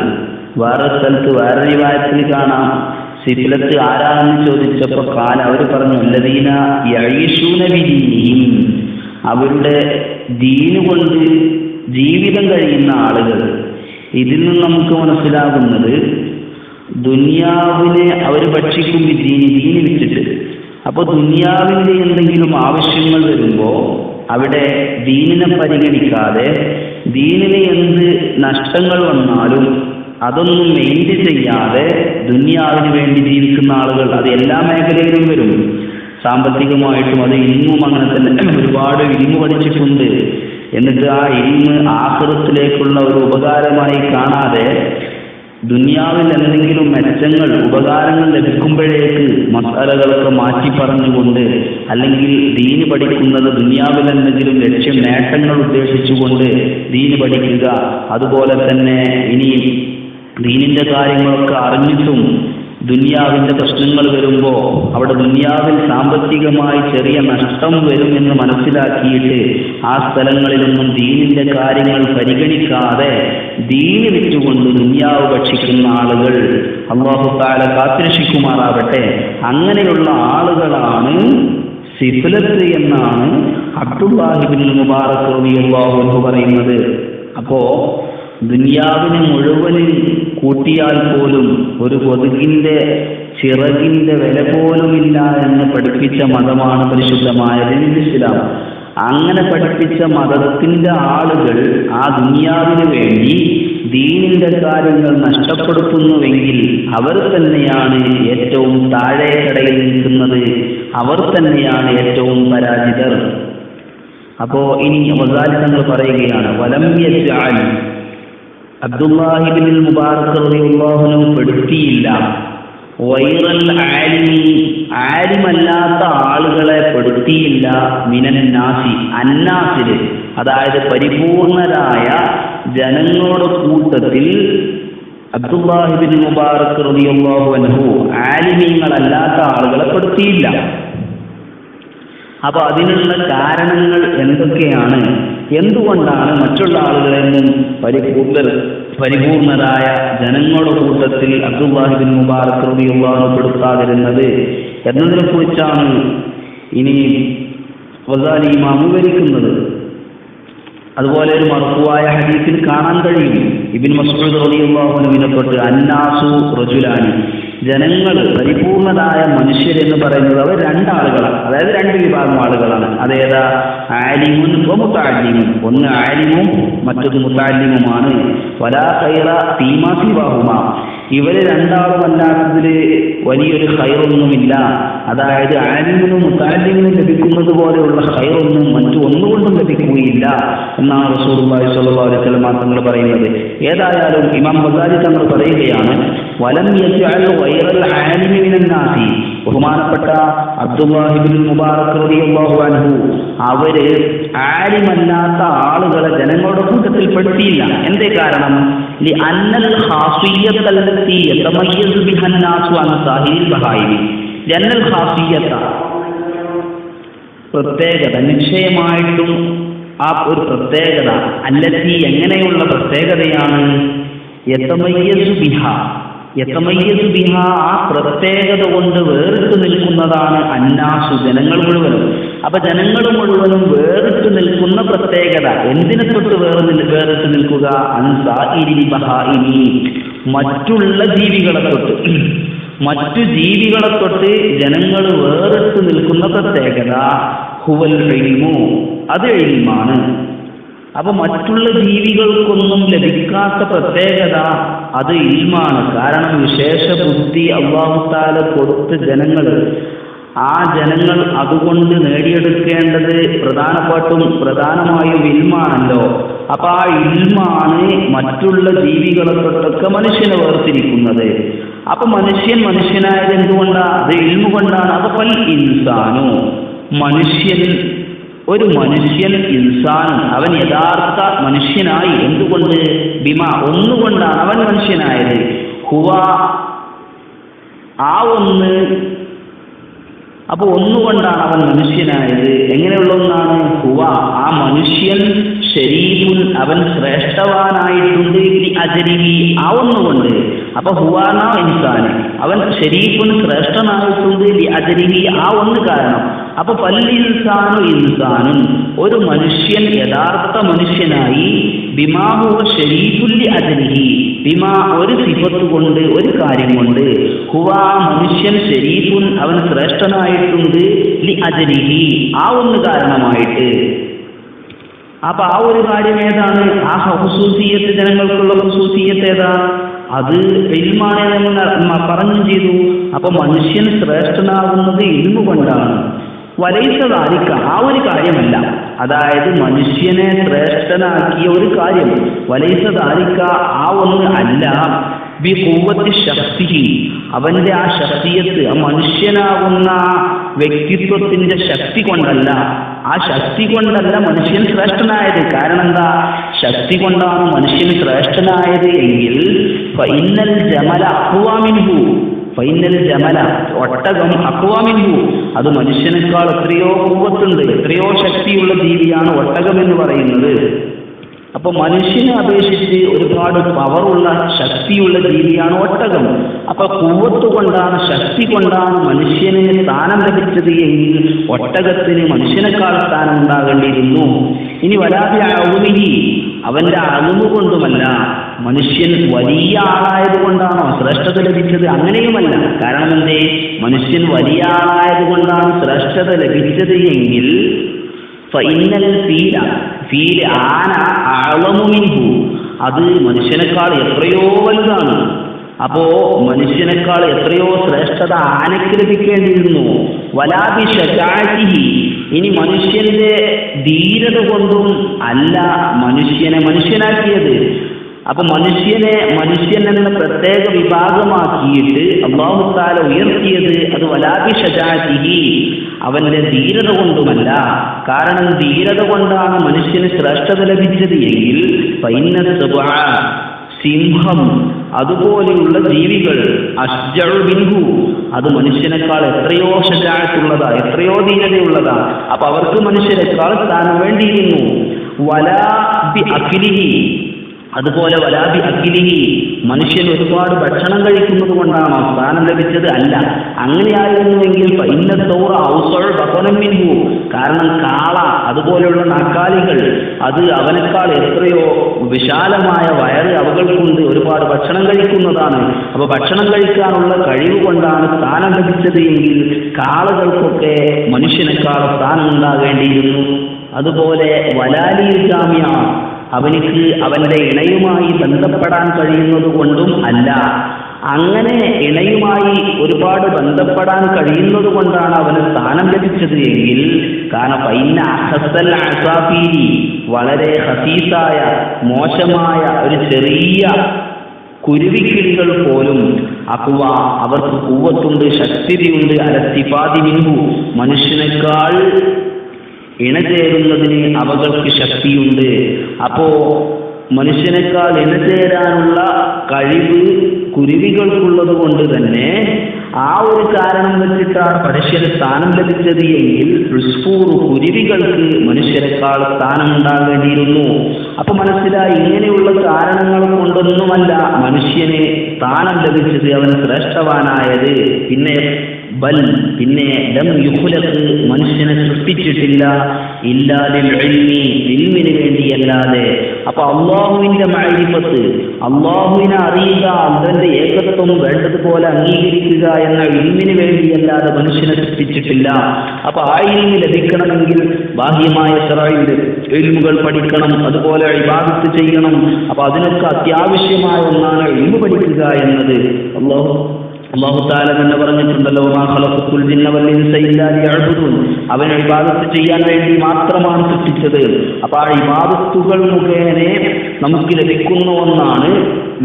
വേറെ സ്ഥലത്ത് വേറെ റിവായത്തിൽ കാണാം, സിഫലത്ത് ആരാണെന്ന് ചോദിച്ചപ്പോ അവർ പറഞ്ഞു, അല്ലദീന യഈശൂന ബിദീനിഹിം, അവരുടെ ദീന് കൊണ്ട് ജീവിതം കഴിയുന്ന ആളുകൾ. ഇതിൽ നിന്ന് നമുക്ക് മനസ്സിലാകുന്നത് ദുനിയാവിനെ അവർ ഭക്ഷിക്കും ദീന് വിറ്റിട്ട്. അപ്പൊ ദുനിയാവിന്റെ എന്തെങ്കിലും ആവശ്യങ്ങൾ വരുമ്പോ അവിടെ ദീനിനെ പരിഗണിക്കാതെ ദീനിന് എന്ത് നഷ്ടങ്ങൾ വന്നാലും അതൊന്നും മെയിൻറ്റ് ചെയ്യാതെ ദുനിയാവിന് വേണ്ടി ജീവിക്കുന്ന ആളുകൾ, അത് എല്ലാ മേഖലയിലും വരും. സാമ്പത്തികമായിട്ടും അത് ഇൽമും അങ്ങനെ തന്നെ ഒരുപാട് ഇൽമു പഠിച്ചിട്ടുണ്ട്. എന്നിട്ട് ആ ഇൽമ് ആഖിറത്തിലേക്കുള്ള ഒരു ഉപകാരമായി കാണാതെ ദുനിയാവിൽ എന്തെങ്കിലും മെച്ചങ്ങൾ ഉപകാരങ്ങൾ ലഭിക്കുമ്പോഴേക്ക് മസാലകളൊക്കെ മാറ്റി പറഞ്ഞുകൊണ്ട്, അല്ലെങ്കിൽ ദീന് പഠിക്കുന്നത് ദുനിയാവിൽ എന്തെങ്കിലും ലക്ഷ്യം നേട്ടങ്ങൾ ഉദ്ദേശിച്ചുകൊണ്ട് ദീന് പഠിക്കുക, അതുപോലെ തന്നെ ഇനി ദീനിന്റെ കാര്യങ്ങളൊക്കെ അറിഞ്ഞിട്ടും ദുനിയാവിന്റെ പ്രശ്നങ്ങൾ വരുമ്പോൾ അവിടെ ദുനിയാവിൽ സാമ്പത്തികമായി ചെറിയ നഷ്ടം വരുമെന്ന് മനസ്സിലാക്കിയിട്ട് ആ സ്ഥലങ്ങളിലൊന്നും ദീനിന്റെ കാര്യങ്ങൾ പരിഗണിക്കാതെ ദീന് വിറ്റുകൊണ്ട് ദുനിയാവ് ഭക്ഷിക്കുന്ന ആളുകൾ അല്ലാഹു തആല കാത്തുരക്ഷിക്കുമാറാവട്ടെ. അങ്ങനെയുള്ള ആളുകളാണ് സിഫ്ലത്ത് എന്നാണ് അബ്ദുല്ലാഹി ഇബ്നുൽ മുബാറക് റളിയല്ലാഹു അൻഹു പറയുന്നത്. അപ്പോ ദുനിയാവിന് മുഴുവനും കൂട്ടിയാൽ പോലും ഒരു കൊതുകിന്റെ ചിറകിന്റെ വില പോലുമില്ല എന്ന് പഠിപ്പിച്ച മതമാണ് പരിശുദ്ധമായ ഇസ്ലാം. അങ്ങനെ പഠിപ്പിച്ച മതത്തിന്റെ ആളുകൾ ആ ദുനിയാവിന് വേണ്ടി ദീനിന്റെ കാര്യങ്ങൾ നഷ്ടപ്പെടുത്തുന്നുവെങ്കിൽ അവർ തന്നെയാണ് ഏറ്റവും താഴേക്കടയിൽ നിൽക്കുന്നത്, അവർ തന്നെയാണ് ഏറ്റവും പരാജിതർ. അപ്പോ ഇനി ഗസാലി തങ്ങൾ പറയുകയാണ്, വലം യജ്അൽ അബ്ദുല്ലാഹി ഇബ്നുൽ മുബാറക് റളിയല്ലാഹു അൻഹു പെടുത്തിയില്ല വൈറൽ ആലിമി, ആലിമല്ലാത്ത ആളുകളെ പെടുത്തിയില്ല, മിനൻ നാസി, അന്നാസില്, അതായത് പരിപൂർണരായ ജനങ്ങളുടെ കൂട്ടത്തിൽ അബ്ദുല്ലാഹി ഇബ്നുൽ മുബാറക് റളിയല്ലാഹു അൻഹു ആലിമീങ്ങളല്ലാത്ത ആളുകളെ പെടുത്തിയില്ല. അപ്പൊ അതിനുള്ള കാരണങ്ങൾ എന്തൊക്കെയാണ്? എന്തുകൊണ്ടാണ് മറ്റുള്ള ആളുകളെന്നും പരിപൂർണരായ ജനങ്ങളുടെ കൂട്ടത്തിൽ അബ്ദുല്ലാഹി ഇബ്നുൽ മുബാറക് റളിയല്ലാഹു അൻഹു പെടുത്താതിരുന്നത് എന്നതിനെ കുറിച്ചാണ് ഇനി ഗസാലി ഇമാം വിവരിക്കുന്നത്. അതുപോലെ ഒരു മർഫൂആയ ഹദീസിൽ കാണാൻ കഴിയും, ഇബ്നു മസ്ഊദ് റളിയല്ലാഹു അൻഹുവിനെ തൊട്ട് അന്നാസു റജുലാനി, ജനങ്ങൾ പരിപൂർണരായ മനുഷ്യരെന്ന് പറയുന്നത് അവർ രണ്ടാളുകളാണ്, അതായത് രണ്ട് വിഭാഗം ആളുകളാണ്. അതേതാ? ആലിമുൻ വ മുതഅല്ലിമുൻ, ഒന്ന് ആലിമും മറ്റൊന്ന് മുതഅല്ലിമുമാണ്. വലാ ഖൈറ ഫീമാ സിവാഹുമാ, ഇവര് രണ്ടാളുമല്ലാത്തതിൽ വലിയൊരു ഖൈറൊന്നുമില്ല. അതായത് ആലിമിനും മുതഅല്ലിമിനും ലഭിക്കുന്നത് പോലെയുള്ള ഖൈറൊന്നും മറ്റു ഒന്നുകൊണ്ടും ലഭിക്കുകയില്ല എന്നാണ് റസൂലുള്ളാഹി സ്വല്ലല്ലാഹു അലൈഹി വസല്ലം തങ്ങൾ പറയുന്നത്. ഏതായാലും ഇമാം ഗസാലി തങ്ങൾ പറയുകയാണ്, വലം യജ്അൽ ഗൈറൽ ആലിമി മിനൻ നാസി, ബഹുമാനപ്പെട്ട അബ്ദുല്ലാഹി ഇബ്നുൽ മുബാറക് റളിയല്ലാഹു അൻഹു അവര് ആലിമല്ലാത്ത ആളുകളെ ജനങ്ങളുടെ കൂട്ടത്തിൽ പെടുത്തിയില്ല. എന്തേ കാരണം? ലി അന്നൽ ഖാസിയ്യത്തല്ലത്തി യതമയ്യസു ബിഹൻ നാസു അൻ സാഹിൽ ബഹായിമി, ജന്നൽ ഖാസിയ്യത്ത, പ്രത്യേകത, നിശ്ചയമായിട്ടും ആ ഒരു പ്രത്യേകത, അല്ലത്തി, എങ്ങനെയുള്ള പ്രത്യേകതയാണ്? യതമയ്യസു ബിഹ, ആ പ്രത്യേകത കൊണ്ട് വേറിട്ട് നിൽക്കുന്നതാണ് അന്നാസു, ജനങ്ങൾ മുഴുവനും. അപ്പൊ ജനങ്ങൾ മുഴുവനും വേറിട്ട് നിൽക്കുന്ന പ്രത്യേകത, എന്തിനെ തൊട്ട് വേറിട്ട് നിൽക്കുക? അൻസാഇരിൽ ബഹായിമി, മറ്റുള്ള ജീവികളെ തൊട്ട്, മറ്റു ജീവികളെ തൊട്ട് ജനങ്ങൾ വേറിട്ട് നിൽക്കുന്ന പ്രത്യേകത ഹുവൽ ഇൽമു, അത് ഇൽമാണ്. അപ്പൊ മറ്റുള്ള ജീവികൾക്കൊന്നും ലഭിക്കാത്ത പ്രത്യേകത അത് ഇൽമാണ്. കാരണം വിശേഷ ബുദ്ധി അല്ലാഹു തആല കൊടുത്ത് ആ ജനങ്ങൾ അതുകൊണ്ട് നേടിയെടുക്കേണ്ടത് പ്രധാനമായും ഇൽമാണല്ലോ. അപ്പൊ ആ ഇൽമാണ് മറ്റുള്ള ജീവികളെ തൊട്ടൊക്കെ മനുഷ്യനെ വേർതിരിക്കുന്നത്. അപ്പൊ മനുഷ്യനായത് എന്തുകൊണ്ടാണ്? അത് ഇൽമു കൊണ്ടാണ്. അത് ഫൽ ഇൻസാനു, ഒരു മനുഷ്യൻ ഇൻസാൻ, അവൻ യഥാർത്ഥ മനുഷ്യനായി. എന്തുകൊണ്ട്? ബിമ, ഒന്നുകൊണ്ടാണ് അവൻ മനുഷ്യനായത്. ഹുവ, ആ ഒന്ന്, അപ്പൊ ഒന്നുകൊണ്ടാണ് അവൻ മനുഷ്യനായത്. എങ്ങനെയുള്ള ഒന്നാണ്? ഹുവ, ആ മനുഷ്യൻ ശരീഫുൻ, അവൻ ശ്രേഷ്ഠവാനായിട്ടുണ്ട്. അജരിഹി, ആ ഒന്നുകൊണ്ട്. അപ്പൊ ഹുവാന ഇൻസാന്, അവൻ ശരീഫുൻ, ശ്രേഷ്ഠനായിട്ടുണ്ട്. അജരിഹി, ആ ഒന്ന് കാരണം. അപ്പൊ പല്ലിൻസാനു ഇൻസാനും, ഒരു മനുഷ്യൻ യഥാർത്ഥ മനുഷ്യനായി. ബിമാഹുവ ശരീഫുല്ലി അജരിഹി, ബിമാ, ഒരു സിഫത്ത് കൊണ്ട്, ഒരു കാര്യം കൊണ്ട്. ഹുവ, മനുഷ്യൻ ശരീഫുൻ, അവൻ ശ്രേഷ്ഠനായിട്ടുണ്ട്. ലി അജരിഹി, ആ ഒന്ന് കാരണമായിട്ട്. അപ്പൊ ആ ഒരു കാര്യം ഏതാണ്? ആ ഹുസൂസിയത്ത്, ജനങ്ങൾക്കുള്ള ഹുസൂസിയത്ത് ഏതാ? അത് ഇൽമാണെന്ന് പറഞ്ഞു ചെയ്തു. അപ്പൊ മനുഷ്യൻ ശ്രേഷ്ഠനാകുന്നത് ഇൽമു കൊണ്ടാണ്. വലൈസദാലിക, ആ ഒരു കാര്യമല്ല, അതായത് മനുഷ്യനെ ശ്രേഷ്ഠനാക്കിയ ഒരു കാര്യം. വലൈസദാലിക, ആ ഒന്ന് അല്ല. ബി ഖുവ്വത്തി ശക്തിഹി, അവന്റെ ആ ശക്തിയത്ത്, ആ മനുഷ്യനാകുന്ന വ്യക്തിത്വത്തിന്റെ ശക്തി കൊണ്ടല്ല. ആ ശക്തി കൊണ്ടല്ല മനുഷ്യൻ ശ്രേഷ്ഠനായത്. കാരണം എന്താ? ശക്തി കൊണ്ടാണ് മനുഷ്യൻ ശ്രേഷ്ഠനായത് എങ്കിൽ ഫഇന്നൽ ജമല അഖ്വാ മിൻഹു, ഫൈനൽ ജമല ഒട്ടകം അക്വാമിൻഹു അത് മനുഷ്യനേക്കാൾ എത്രയോ ഖുവ്വത്തുണ്ട്, എത്രയോ ശക്തിയുള്ള ജീവിയാണ് ഒട്ടകം എന്ന് പറയുന്നത്. അപ്പൊ മനുഷ്യനെ അപേക്ഷിച്ച് ഒരുപാട് പവറുള്ള ശക്തിയുള്ള ജീവിയാണ് ഒട്ടകം. അപ്പൊ ഖുവ്വത്ത് കൊണ്ടാണ്, ശക്തി കൊണ്ടാണ് മനുഷ്യന് സ്ഥാനം ലഭിച്ചത് എങ്കിൽ ഒട്ടകത്തിന് മനുഷ്യനേക്കാൾ സ്ഥാനം ഉണ്ടാകേണ്ടിയിരുന്നു. ഇനി വലാതെ അഴുമിനി അവന്റെ അളവ് കൊണ്ടുമല്ല, മനുഷ്യൻ വലിയ ആളായത് കൊണ്ടാണോ ശ്രേഷ്ഠത ലഭിച്ചത്? അങ്ങനെയുമല്ല. കാരണം എന്തേ? മനുഷ്യൻ വലിയ ആളായത് കൊണ്ടാണ് ശ്രേഷ്ഠത ലഭിച്ചത് എങ്കിൽ ഫൈനൽ ഫീൽ ആന അളമുമിൻഹു അത് മനുഷ്യനേക്കാൾ എത്രയോ വലുതാണ്. അപ്പോ മനുഷ്യനേക്കാൾ എത്രയോ ശ്രേഷ്ഠത ആനയ്ക്ക് ലഭിക്കേണ്ടിയിരുന്നു. വലാബി ശജാഅതിഹി ഇനി മനുഷ്യന്റെ ധീരത കൊണ്ടും അല്ല മനുഷ്യനെ മനുഷ്യനാക്കിയത്. അപ്പൊ മനുഷ്യൻ എന്ന പ്രത്യേക വിഭാഗമാക്കിയിട്ട് അല്ലാഹു തആല ഉയർത്തിയത് അത് വലാബി ശജാഅതിഹി അവന്റെ ധീരത കൊണ്ടുമല്ല. കാരണം ധീരത കൊണ്ടാണ് മനുഷ്യന് ശ്രേഷ്ഠത ലഭിച്ചത് എങ്കിൽ സിംഹം അതുപോലെയുള്ള ജീവികൾ അശ്ജഉ മിൻഹു അത് മനുഷ്യനേക്കാൾ എത്രയോ ശജാഅത്തുള്ളതാ, എത്രയോ ധീരതയുള്ളതാ. അപ്പൊ അവർക്ക് മനുഷ്യനേക്കാൾ സ്ഥാനം വേണ്ടിയിരുന്നു. വലാ ബി അഖിലിഹി അതുപോലെ വലാബി അഖിലിഹി മനുഷ്യൻ ഒരുപാട് ഭക്ഷണം കഴിക്കുന്നത് കൊണ്ടാണോ സ്ഥാനം ലഭിച്ചത്? അല്ല. അങ്ങനെയായിരുന്നുവെങ്കിൽ മിൻഹു കാരണം കാള അതുപോലെയുള്ള നാക്കാലികൾ അത് അവനേക്കാൾ എത്രയോ വിശാലമായ വയറ് അവകൾക്കുണ്ട്, ഒരുപാട് ഭക്ഷണം കഴിക്കുന്നതാണ്. അപ്പൊ ഭക്ഷണം കഴിക്കാനുള്ള കഴിവ് കൊണ്ടാണ് സ്ഥാനം ലഭിച്ചത് എങ്കിൽ കാളകൾക്കൊക്കെ മനുഷ്യനേക്കാൾ സ്ഥാനം ഉണ്ടാകേണ്ടിയിരുന്നു. അതുപോലെ വലാലിൽ ജാമ്യ അവനിക്ക് അവന്റെ ഇണയുമായി ബന്ധപ്പെടാൻ കഴിയുന്നത് കൊണ്ടും അല്ല. അങ്ങനെ ഇണയുമായി ഒരുപാട് ബന്ധപ്പെടാൻ കഴിയുന്നത് കൊണ്ടാണ് അവന് സ്ഥാനം ലഭിച്ചത് എങ്കിൽ കാരണം വളരെ ഹസീസായ മോശമായ ഒരു ചെറിയ കുരുവിക്കിളികൾ പോലും അക്വ അവർക്ക് ഖുവ്വത്തുണ്ട്, ശക്തിയുണ്ട്, അലത്തിഫാദി മിൻഹു മനുഷ്യനേക്കാൾ ഇണചേരുന്നതിന് അവകൾക്ക് ശക്തിയുണ്ട്. അപ്പോ മനുഷ്യനേക്കാൾ ഇണചേരാനുള്ള കഴിവ് കുരുവികൾക്കുള്ളത് കൊണ്ട് തന്നെ ആ ഒരു കാരണം വെച്ചിട്ടാണ് മനുഷ്യന് സ്ഥാനം ലഭിച്ചത് എങ്കിൽ കുരുവികൾക്ക് മനുഷ്യരെക്കാൾ സ്ഥാനം ഉണ്ടാകേണ്ടിയിരുന്നു. അപ്പൊ മനസ്സിലായി, ഇങ്ങനെയുള്ള കാരണങ്ങൾ കൊണ്ടൊന്നുമല്ല മനുഷ്യന് സ്ഥാനം ലഭിച്ചത്, അവൻ ശ്രേഷ്ഠവാനായത്. പിന്നെ ലം യുഖ്ലഖ് മനുഷ്യനെ സൃഷ്ടിച്ചിട്ടില്ല ഇല്ലാ ലിൽ ഇൽമി ഇൽമിന് വേണ്ടിയല്ലാതെ. അപ്പൊ അള്ളാഹുവിന്റെ മഅരിഫത്ത്, അള്ളാഹുവിനെ അറിയുക, അവന്റെ ഏകത്വം വേണ്ടതുപോലെ അംഗീകരിക്കുക എന്ന ഇൽമിന് വേണ്ടിയല്ലാതെ മനുഷ്യനെ സൃഷ്ടിച്ചിട്ടില്ല. അപ്പൊ ആ ഇൽമി ലഭിക്കണമെങ്കിൽ ബാഹ്യമായ ശറഈന്റെ ഇൽമുകൾ പഠിക്കണം, അതുപോലെ ഇബാദത്ത് ചെയ്യണം. അപ്പൊ അതിനൊക്കെ അത്യാവശ്യമായ ഒന്നാണ് ഇൽമു പഠിക്കുക എന്നത്. അല്ലാഹു തആല തന്നെ പറഞ്ഞിട്ടുണ്ടല്ലോ, മാ ഖലഖതുൽ ജിന്ന വൽ ഇൻസ ഇല്ലാ ലിയഅ്ബുദൂൻ അവനെ ഇബാദത്ത് ചെയ്യാൻ വേണ്ടി മാത്രമാണ് സൃഷ്ടിച്ചത്. അപ്പൊ ആ ഇബാദത്തുകൾ മുഖേന നമുക്ക് ലഭിക്കുന്ന ഒന്നാണ്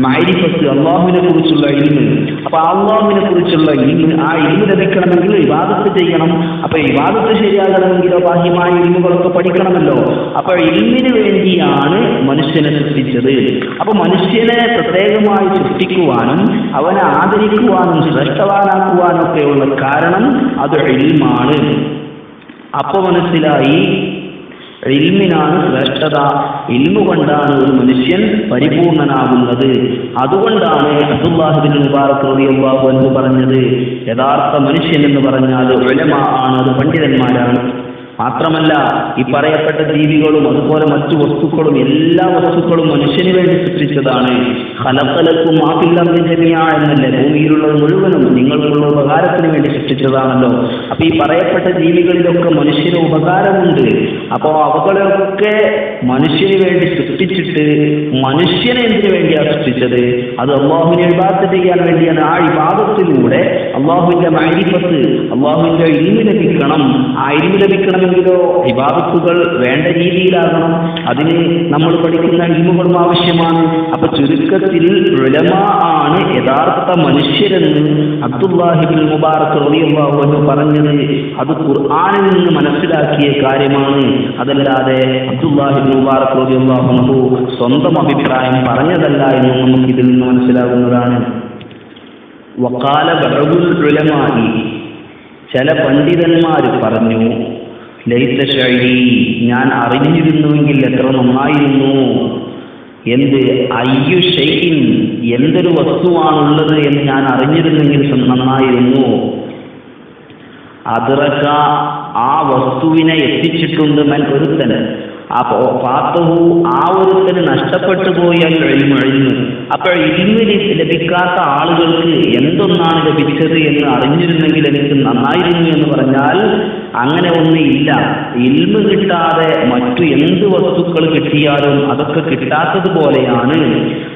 മഅരിഫത്ത്, അല്ലാഹുവിനെ കുറിച്ചുള്ള ഇൽമ്. അപ്പൊ അല്ലാഹുവിനെ കുറിച്ചുള്ള ഇൽമ്, ആ ഇൽമ് ലഭിക്കണമെങ്കിൽ ഇബാദത്ത് ചെയ്യണം. അപ്പൊ ഇബാദത്ത് ശരിയാകണമെങ്കിലോ ബാഹ്യമായ ഇൽമുകളൊക്കെ പഠിക്കണമല്ലോ. അപ്പൊ ഇൽമിന് വേണ്ടിയാണ് മനുഷ്യനെ സൃഷ്ടിച്ചത്. അപ്പൊ മനുഷ്യനെ പ്രത്യേകമായി സൃഷ്ടിക്കുവാനും അവനെ ആദരിക്കുവാനും ശ്രേഷ്ഠവാനാക്കുവാനൊക്കെയുള്ള കാരണം അത് ഇൽമാണ്. അപ്പൊ മനസ്സിലായി, ഇൽമിനാണ് ശ്രേഷ്ഠത. ഇൽമു കൊണ്ടാണ് ഒരു മനുഷ്യൻ പരിപൂർണനാകുന്നത്. അതുകൊണ്ടാണ് അബ്ദുല്ലാഹ് ഇബ്നു മുബാറക് റളിയല്ലാഹു അൻഹു പറഞ്ഞത്, യഥാർത്ഥ മനുഷ്യൻ എന്ന് പറഞ്ഞാൽ ഉലമാ ആണ്, അത് പണ്ഡിതന്മാരാണ്. മാത്രമല്ല ഈ പറയപ്പെട്ട ജീവികളും അതുപോലെ മറ്റു വസ്തുക്കളും എല്ലാ വസ്തുക്കളും മനുഷ്യന് വേണ്ടി സൃഷ്ടിച്ചതാണ്. ഖലഖലക്കും മാ ഫിൽ അർദി ജമീഅ എന്നല്ലേ, ഭൂമിയിലുള്ളത് മുഴുവനും നിങ്ങൾക്കുള്ള ഉപകാരത്തിന് വേണ്ടി സൃഷ്ടിച്ചതാണല്ലോ. അപ്പൊ ഈ പറയപ്പെട്ട ജീവികളിലൊക്കെ മനുഷ്യന് ഉപകാരമുണ്ട്. അപ്പോ അവകളൊക്കെ മനുഷ്യന് വേണ്ടി സൃഷ്ടിച്ചിട്ട് മനുഷ്യനെ എന്തിനു വേണ്ടിയാണ് സൃഷ്ടിച്ചത്? അത് അല്ലാഹുവിനെ ഇബാദത്ത് ചെയ്യാൻ വേണ്ടിയാണ്. ആ ഇബാദത്തിലൂടെ അല്ലാഹുവിന്റെ മഅരിഫത്ത്, അല്ലാഹുവിന്റെ ഇൽമു ലഭിക്കണം. ആ ഇൽമു ലഭിക്കണമെങ്കിലോ ഇബാദത്തുകൾ വേണ്ട രീതിയിലാകണം. അതിന് നമ്മൾ പഠിക്കുന്ന ഇൽമുകളും ആവശ്യമാണ്. അപ്പൊ ചുരുക്കത്തിൽ ഉലമാ ആണ് യഥാർത്ഥ മനുഷ്യരെന്ന് അബ്ദുല്ലാഹി ഇബ്നു മുബാറക് റളിയല്ലാഹു അൻഹു പറഞ്ഞത് അത് ഖുർആനിൽ നിന്ന് മനസ്സിലാക്കിയ കാര്യമാണ്. അതല്ലാതെ അബ്ദുല്ലാഹി ഇബ്നു മുബാറക് റളിയല്ലാഹു അൻഹു സ്വന്തം അഭിപ്രായം പറഞ്ഞതല്ല എന്ന് നമുക്ക് ഇതിൽ നിന്ന് മനസ്സിലാകുന്നതാണ്. വഖാല ബഅദുൽ ഉലമാഇ, ചില പണ്ഡിതന്മാർ പറഞ്ഞു, ലൈസ ശൈഇ, ഞാൻ അറിഞ്ഞിരുന്നുവെങ്കിൽ എത്ര നന്നായിരുന്നു. എന്ത്? അയ്യു ഷൈഇൻ, എന്തൊരു വസ്തുവാണുള്ളത് എന്ന് ഞാൻ അറിഞ്ഞിരുന്നെങ്കിൽ നന്നായിരുന്നു. അദ്റക, ആ വസ്തുവിനെ എത്തിച്ചിട്ടുണ്ട് മൻ, ഒരുത്തൻ. അപ്പോ ഫാത്തഹു, ആ ഒരുത്തന് നഷ്ടപ്പെട്ടു പോയാൽ ഇൽമു. അപ്പോൾ ഇൽമു ലഭിക്കാത്ത ആളുകൾക്ക് എന്തൊന്നാണ് ലഭിച്ചത് എന്ന് അറിഞ്ഞിരുന്നെങ്കിൽ എനിക്ക് നന്നായിരുന്നു എന്ന് പറഞ്ഞാൽ അങ്ങനെ ഒന്നില്ല. ഇൽമു കിട്ടാതെ മറ്റു എന്ത് വസ്തുക്കൾ കിട്ടിയാലും അതൊക്കെ കിട്ടാത്തതുപോലെയാണ്.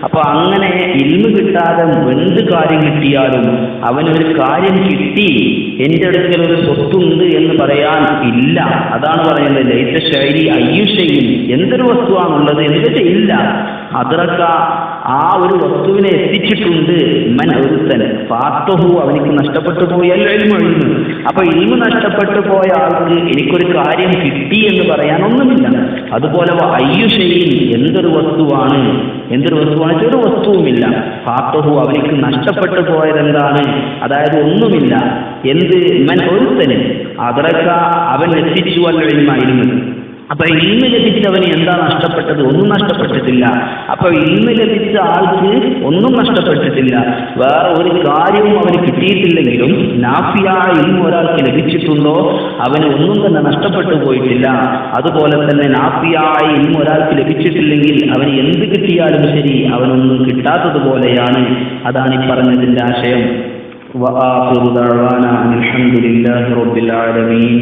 അപ്പൊ അങ്ങനെ ഇൽമു കിട്ടാതെ എന്ത് കാര്യം കിട്ടിയാലും അവനൊരു കാര്യം കിട്ടി, എന്റെ അടുക്കൽ ഒരു സ്വത്തുണ്ട് എന്ന് പറയാൻ ഇല്ല. അതാണ് പറയുന്നത് ലൈസ ശൈഇ അയ്യു ഷൈഇൻ, എന്തൊരു വസ്തുവാണുള്ളത് എന്ന് വെച്ചാൽ ഇല്ല. അദ്റക, ആ ഒരു വസ്തുവിനെ എത്തിച്ചിട്ടുണ്ട് മൻ, ഒരുത്തൻ. ഫാത്തഹു, അവനിക്ക് നഷ്ടപ്പെട്ടു പോയാൽ ഇൽമു. അപ്പൊ ഇൽമു നഷ്ടപ്പെട്ടു പോയ ആൾക്ക് എനിക്കൊരു കാര്യം കിട്ടി എന്ന് പറയാൻ ഒന്നുമില്ല. അതുപോലെ അയ്യു ഷൈഇൻ, എന്തൊരു വസ്തുവാണ്, ഒരു വസ്തുവുമില്ല. ഫാത്തഹു, അവനിക്ക് നഷ്ടപ്പെട്ടു പോയതെന്താണ്, അതായത് ഒന്നുമില്ല. എന്ത്? മൻ, ഒരുത്തന്. അദ്റക, അവൻ എത്തിച്ചു അൽ ഇൽമ. അപ്പൊ ഇൽമ ലഭിച്ചവന് എന്താ നഷ്ടപ്പെട്ടത്? ഒന്നും നഷ്ടപ്പെട്ടിട്ടില്ല. അപ്പൊ ഇൽമ ലഭിച്ച ആൾക്ക് ഒന്നും നഷ്ടപ്പെട്ടിട്ടില്ല. വേറെ ഒരു കാര്യവും അവന് കിട്ടിയിട്ടില്ലെങ്കിലും നാഫിയായ ഇൽമ ഒരാൾക്ക് ലഭിച്ചിട്ടുണ്ടോ അവന് ഒന്നും തന്നെ നഷ്ടപ്പെട്ടു പോയിട്ടില്ല. അതുപോലെ തന്നെ നാഫിയായ ഇൽമ ഒരാൾക്ക് ലഭിച്ചിട്ടില്ലെങ്കിൽ അവന് എന്ത് കിട്ടിയാലും ശരി അവനൊന്നും കിട്ടാത്തതുപോലെയാണ്. അതാണ് ഈ പറഞ്ഞതിന്റെ ആശയം. വആഖിറു ദഅവാനാ അൽഹംദുലില്ലാഹി റബ്ബിൽ ആലമീൻ.